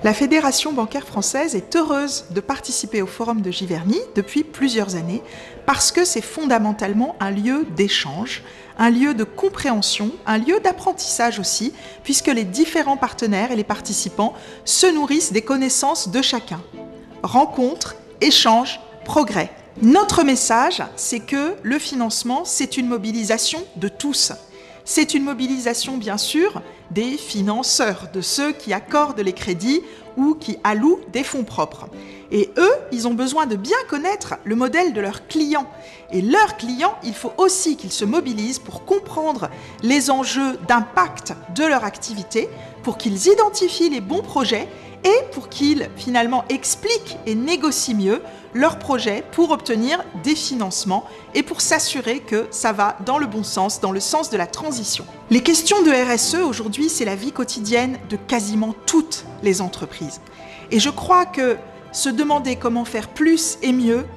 La Fédération bancaire française est heureuse de participer au Forum de Giverny depuis plusieurs années parce que c'est fondamentalement un lieu d'échange, un lieu de compréhension, un lieu d'apprentissage aussi, puisque les différents partenaires et les participants se nourrissent des connaissances de chacun. Rencontres, échanges, progrès. Notre message, c'est que le financement, c'est une mobilisation de tous. C'est une mobilisation, bien sûr, des financeurs, de ceux qui accordent les crédits ou qui allouent des fonds propres. Et eux, ils ont besoin de bien connaître le modèle de leurs clients. Et leurs clients, il faut aussi qu'ils se mobilisent pour comprendre les enjeux d'impact de leur activité, pour qu'ils identifient les bons projets et pour qu'ils, finalement, expliquent et négocient mieux leurs projets pour obtenir des financements et pour s'assurer que ça va dans le bon sens, dans le sens de la transition. Les questions de RSE, aujourd'hui, c'est la vie quotidienne de quasiment toutes les entreprises. Et je crois que se demander comment faire plus et mieux,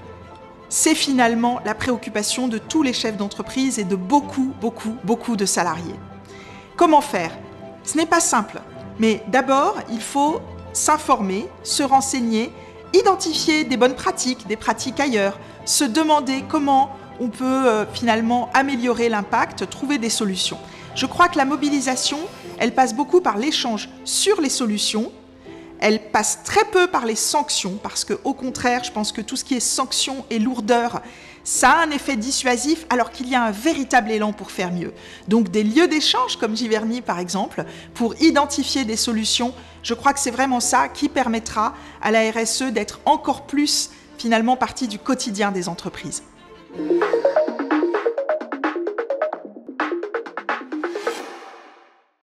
c'est finalement la préoccupation de tous les chefs d'entreprise et de beaucoup de salariés. Comment faire? Ce n'est pas simple, mais d'abord, il faut s'informer, se renseigner, identifier des bonnes pratiques, des pratiques ailleurs, se demander comment on peut finalement améliorer l'impact, trouver des solutions. Je crois que la mobilisation, elle passe beaucoup par l'échange sur les solutions. Elle passe très peu par les sanctions, parce qu'au contraire, je pense que tout ce qui est sanctions et lourdeur, ça a un effet dissuasif, alors qu'il y a un véritable élan pour faire mieux. Donc des lieux d'échange, comme Giverny par exemple, pour identifier des solutions, je crois que c'est vraiment ça qui permettra à la RSE d'être encore plus, finalement, partie du quotidien des entreprises.